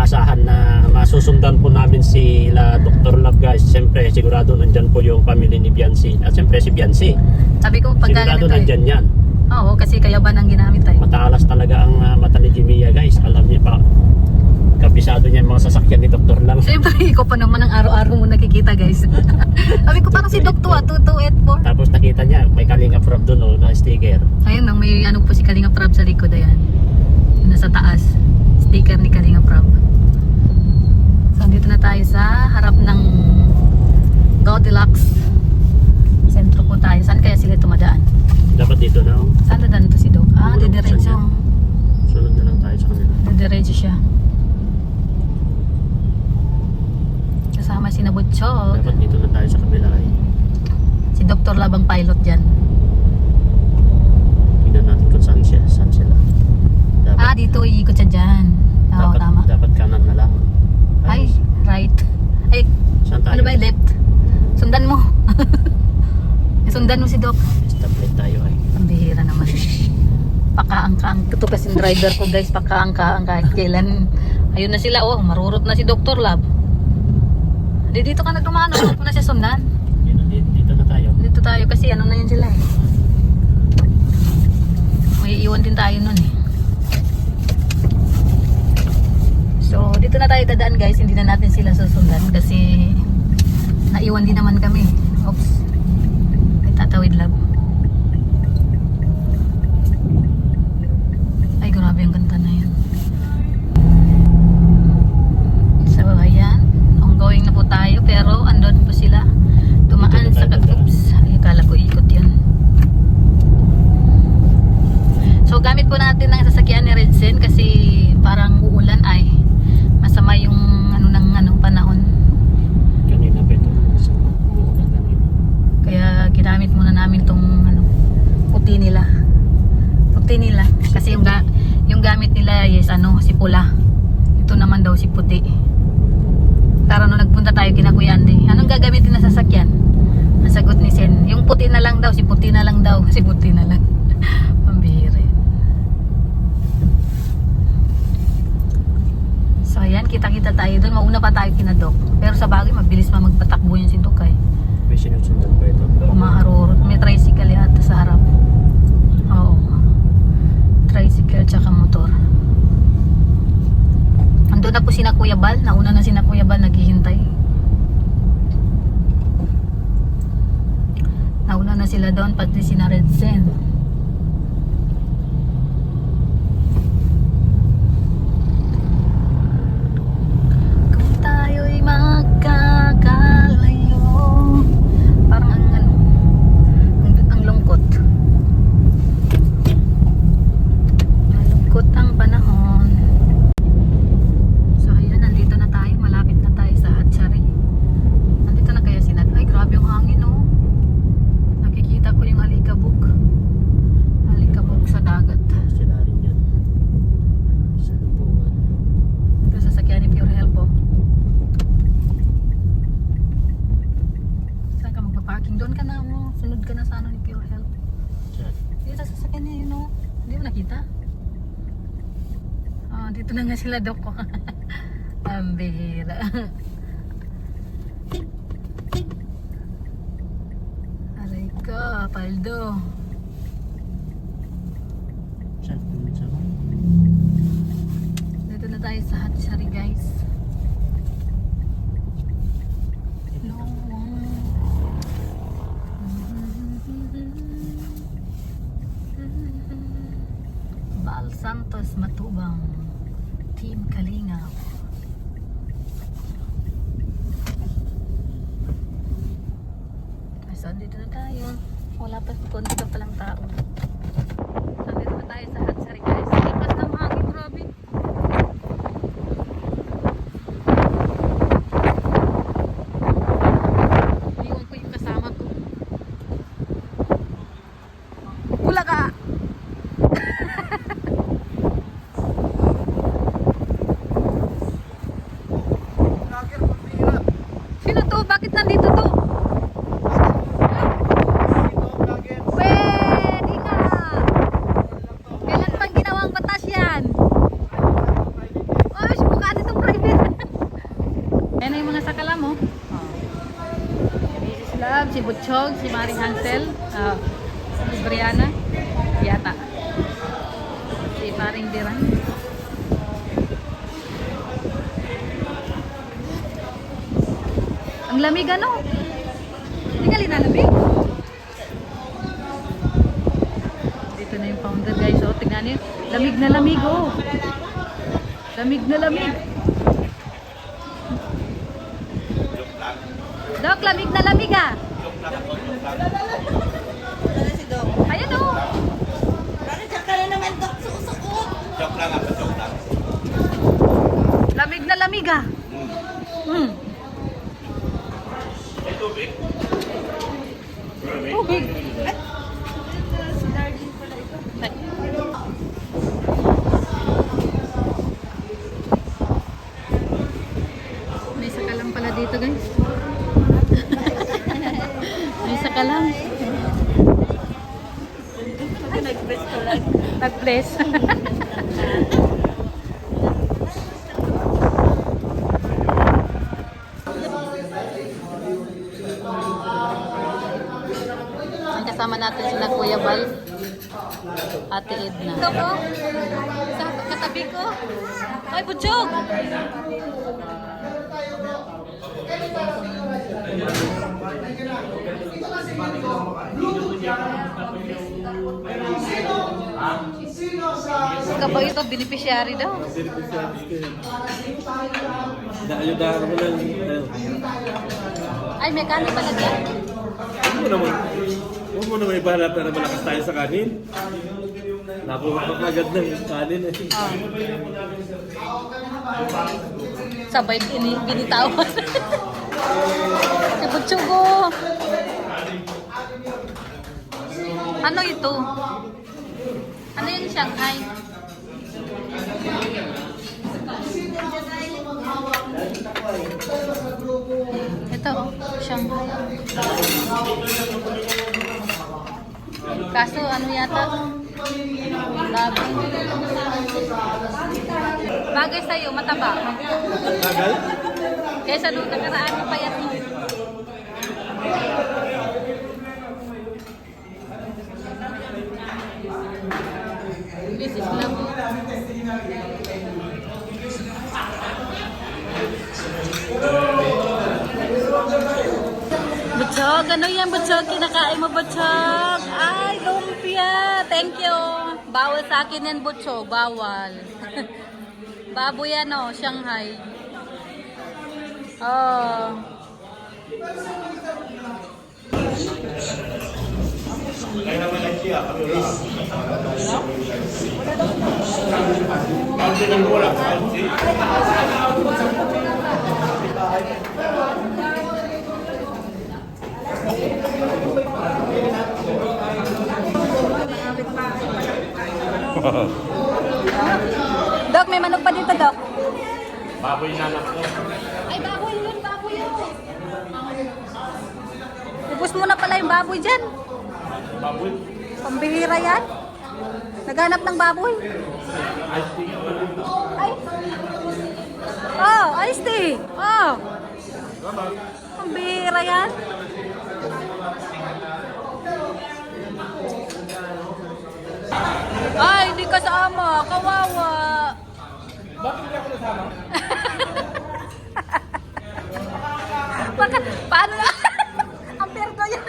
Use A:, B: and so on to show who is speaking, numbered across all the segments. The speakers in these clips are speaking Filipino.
A: inaasahan na masusundan po namin sila Dr. Love guys. Siyempre sigurado nandyan po yung pamilya ni Biancy. At siyempre si Biancy.
B: Sabi ko pag
A: Sigurado nandyan yan.
B: Oo, kasi kayaban ang ginamit tayo.
A: Matalas talaga ang mata ni Jimia guys. Alam niya pa. Kabisado niya yung mga sasakyan ni Dr. Love.
B: Siyempre, ikaw pa naman ang araw-araw mo nakikita guys. Sabi ko parang si Dokto 2284.
A: Tapos nakita niya may Kalinga Prab doon oh, na sticker.
B: Ayun lang, may ano po si Kalinga Prab sa likod, ayan. Yung nasa taas. Sticker ni Kalinga Prab. So, dito na tayo sa harap ng Goldilocks. Sentro po tayo. Saan kaya sila tumadaan?
A: Dapat dito na oh.
B: Saan dadaan to si Dok? Ah,
A: Wala,
B: didiretso.
A: saan Sunod na lang tayo sa kanila.
B: Didiretso siya. Kasama si Nabutso.
A: Dapat dito na tayo sa kabila ay.
B: Si Dr. Labang pilot dyan.
A: Tingnan natin kung saan sila. Dapat,
B: Ah, dito iikot siya dyan. Oo, tama.
A: dapat kanan na lang.
B: Ay, right. Ay,
A: Saan tayo?
B: ano ba yung left? Sundan mo. Sundan mo si Doc.
A: Stoplight tayo ay.
B: Ang bihira naman. Pakaangkaang. Ito kasi yung driver ko guys. Pakaangkaang kahit kailan. Ayun na sila. Oh, marurot na si Dr. Lab. Dito ka na dumano. Huwag mo na siya sundan.
A: Dito na tayo.
B: Dito tayo kasi ano na yun sila eh. May iwan din tayo nun eh. So, dito na tayo dadaan guys. Hindi na natin sila susundan kasi naiwan din naman kami. Oops. May tatawid lab. Ay, grabe ang ganda na yan. So, ayan. Ongoing na po tayo pero andun po sila. Tumaan sa oops. Ay, akala ko ikot yan. So, gamit po natin ang sasakyan ni Redsen kasi parang uulan ay masama yung panahon.
A: Kanina pa ito. Umuulan kanina.
B: Kaya ginamit muna namin tong puti nila. Puti nila kasi yung gamit nila is si pula. Ito naman daw si puti. Para nung nagpunta tayo kina Kuya Andy, anong gagamitin na sasakyan? Ang sagot ni Sen, yung puti na lang daw, si puti na lang daw, si puti na lang. Pambihira yan. So ayan, kita-kita tayo doon. Mauna pa tayo kina Doc. Pero sa bagay, mabilis magpatakbo yan si Doc eh.
A: May sinusundan pa ito.
B: Umaharurot. May tricycle yata sa harap. Oo. Tricycle tsaka motor. Andun na po sina Kuya Bal. Nauna na sina Kuya Bal naghihintay. Nauna na sila doon pati sina Redsen. Kung tayo'y magkakalayo. Parang ang lungkot. Malungkot ang panahon. So ayan, nandito na tayo. Malapit na tayo sa Hatchery. Nandito na kaya si Nat. Ay, grabe yung hangin oh. Nakikita ko yung alikabok. Alikabok sa dagat.
A: Sila rin yan. Sa lupungan.
B: Ito sasakyan ni Pure Health oh. Saan ka magpa-parking? Doon ka na mo. Sunod ka na sa ni Pure Health.
A: Diyan.
B: Dito sa sasakyan niya yun oh. Hindi mo nakita? Oh, dito na nga sila Dok ko. Ang bihira. Aray ko, paldo.
A: Saan?
B: Dito na tayo sa Hatchery guys. No. Bal Santos Matubang, Team Kalinga. So, dito na tayo. Wala pa, konti pa palang tao. So, dito na tayo sa Hatchery guys. Lakas ng hangin, grabe. Iwan ko yung kasama ko. Wala ka! Sino to? Bakit nandito to? Pwede nga! yung mga sakala mo. Oh. Si Love, si Butchog, si Maring Hansel, si Brianna, yata. Si Maring Diran. Ang lamig ano? Hindi ka linalamig? Dito na yung founder guys. Oh, tingnan niyo. Lamig na lamig oh. Lamig na lamig. Dok, lamig na lamig ah. Ayan oh.
C: Joke lang ako, joke lang.
B: Lamig na lamig ah.
C: May tubig?
B: Tubig. May sakalang pala dito guys. May sakalang. Nag-bless ko lang. Nag-bless. Ang kasama natin sila Kuya Bal, Ate Edna. Ito po, sa katabi ko. Ay, Butchog! Ikaw ba ito, beneficiary daw?
D: Naayudahan mo lang.
B: Ay, mechanic pala dyan.
D: Huwag mo naman ibahanap na malakas tayo sa kanin. Nakuha ka agad ng kanin eh.
B: Sabay binitawan. Si Butsugo. Ano ito? Ano yung Shanghai? Ito, Shanghai. Kaso ano yata? Labi. Bagay sa'yo, mataba.
D: Tagal?
B: Kaysa doon nakaraan yung payat mo. This is love. Butchog, ano yan Butchog? Kinakain mo Butchog? Ay, lumpia. Thank you. Bawal sa akin yan Butchog, bawal. Baboy yan o, Shanghai. Oh.
C: Kaya naman lang siya, kami lang. Kaunti lang wala, kaunti.
B: Dok, may manok pa dito, Dok.
A: Baboy na lang po.
B: Ay, baboy yun, baboy yun. Ubus mo na pala yung baboy dyan.
A: Baboy?
B: Pambihira yan. Naghanap ng baboy. Ay. Oh, iced tea. Oh. Pambihira yan. Ay, hindi kasama. Kawawa.
D: Bakit hindi ako nasama?
B: Paano na? Ang perdo yan.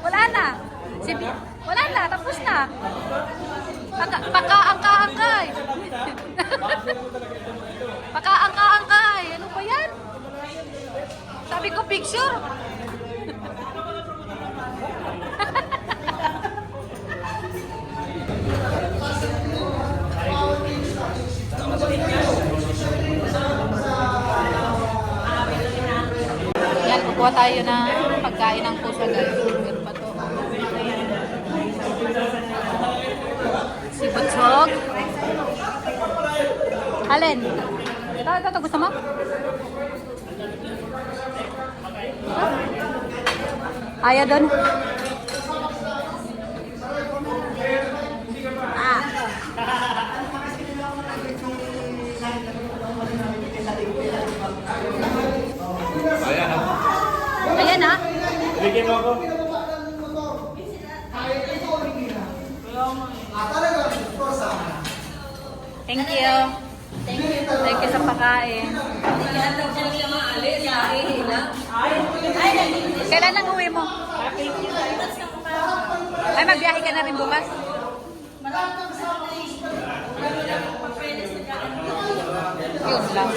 B: Wala na. Wala na, tapos na. Pakaangka-angkay. Pakaangka-angkay. Ano ba yan? Sabi ko picture. Yan, kukuha tayo ng pagkain ng pusa guys. Meron pa to. Si Butchog. Alin? Ito, gusto mo? Ayaw doon.
C: Bigyan mo ako.
B: Thank you. Thank you sa pagkain. Kailan lang uwi mo? Ay, magbiyahe ka na rin bukas? Yun lang.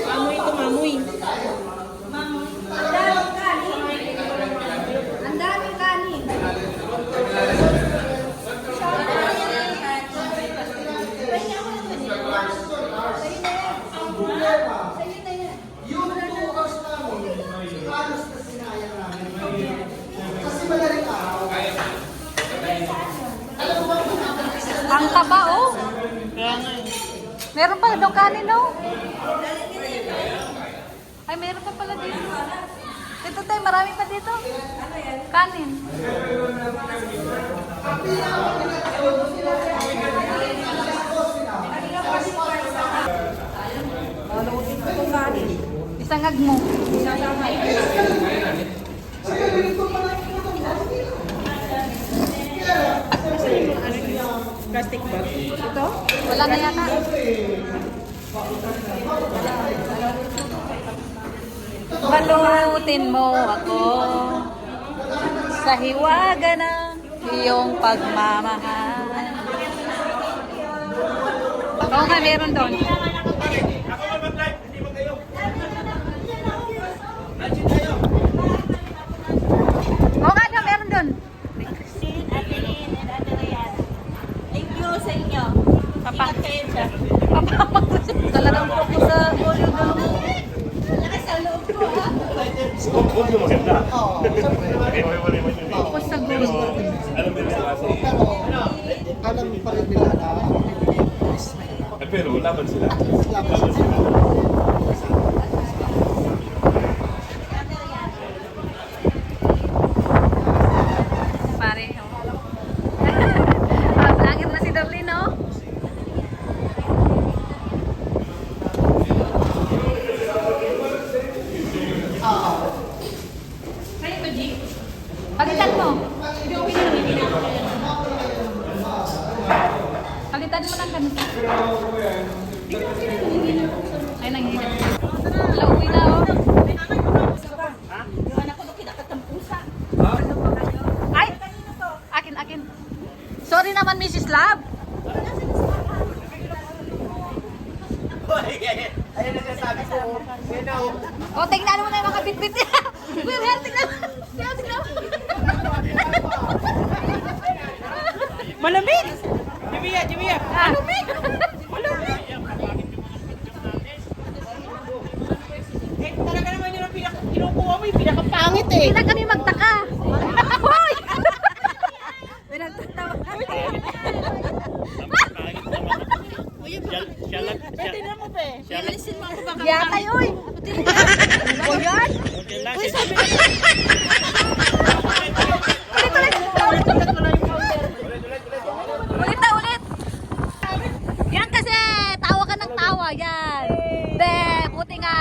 E: Mamoy ito, mamoy. Ang daming kanin.
F: Yung 2 hours namin, halos na sinayang namin. Kasi madaling araw. Alam mo ba kung
B: Ang taba, oh. Meron pala daw kanin, oh. Ay, meron pa pala dito. Dito tayo, marami pa dito. Kanin. Isangag mo.
E: Plastic bag. Ito?
B: Wala na yata. Balutin mo ako sa hiwaga ng iyong pagmamahal. Oo nga, meron doon.
C: Ako mag-live, hindi mo kayo. Nandiyan tayo.
B: Oo nga, meron doon.
E: Christine, Adeline, and Adriana. Thank you sa inyo.
B: Papa.
E: Ingat kayo dyan.
B: Talagang po sa polio doon.
E: Lakas sa loob ko, ha?
C: Huwag mo maganda.
B: Focus sa gulo.
F: alam pa rin nila na
C: Pero laban sila.
B: Pare, oh. Vlogger na si Darlene, no? Palitan mo. Palitan mo ng ganito. Ay, nanghihina. Wala, uwi na, oh.
E: Yung anak ko doon kinakatampusa.
B: Ay! Akin. Sorry naman, Mrs. Love.
F: ayun ang sabi ko,
B: O, tingnan mo na yung mga bitbit niya. Kuya, tingnan mo. Tingnan mo.
E: Malamig! Jimia!
B: Malamig!
E: Eh, talaga naman yun ang kinukuha mo, yung pinakapangit eh.
B: Hindi na kami magtaka. Hoy! Pinagtatawa.
E: Tingnan mo, pe. Alisin mo ako baka.
B: Yatay, uy! O yan?
E: Uy, sabi ko.
B: Ulit. Yan kasi, tawa ka ng tawa. Yan. Be, buti nga.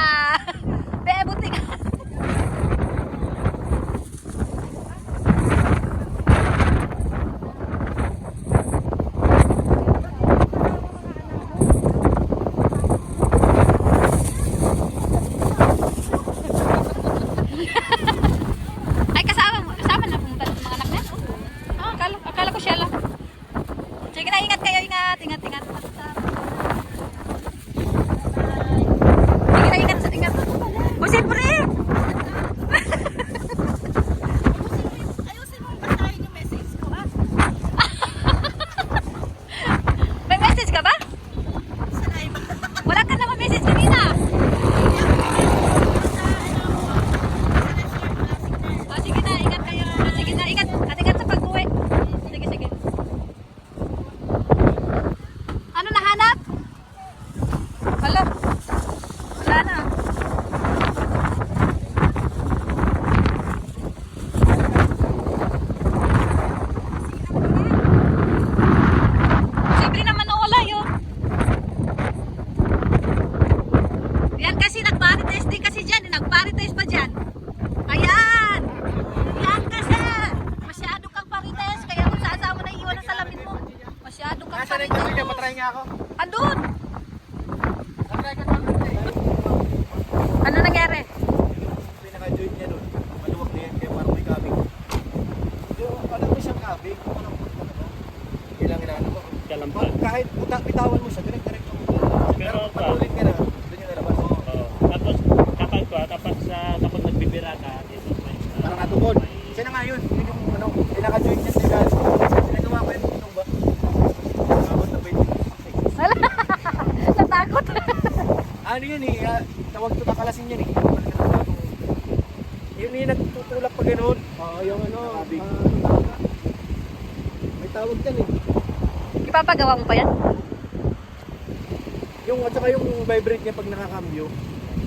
A: Patuloy ka na. Doon yung nalabas. Tapos kapag nagbibira ka, dito may...
G: Parang natukod. Siya na nga yun. Yun yung ano, pinaka-joint niya sila. Sinagawa ko yun. Itong ba? Nakabot na 20.
B: Natakot.
G: Ano yun eh, tawag ito bakalasin yan eh. Yun yung nagtutulak pa gano'n. Oo, yung ano, may tawag dyan eh.
B: Ipapagawa mo pa yan?
G: Yung at saka yung vibrate niya pag nakakambyo.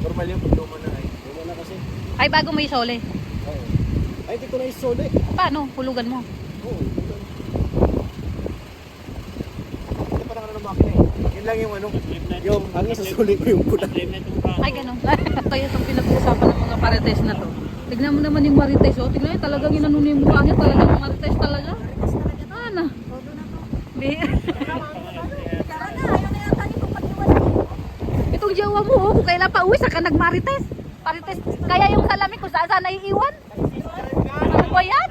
G: Normal yung pag luma na ay. Luma na kasi.
B: Ay, bago mo isole.
G: Oo. Ay, hindi ko na isole.
B: Paano? Hulugan mo.
G: Oo. Hindi pa na ng makina eh. Yun lang yung ano. Yung ang isasuli ko yung pula.
B: Ay, ganun. Kaya itong pinag-uusapan ng mga marites na to. Tignan mo naman yung marites, oh. Tignan niyo, talagang inano niya yung mukha niya. Talagang marites talaga. Ano? Itong jawa mo, oh. Kung kailan pa uwi, saka nagmarites. Marites. Kaya yung salamin ko saan naiiwan? Ano ba yan?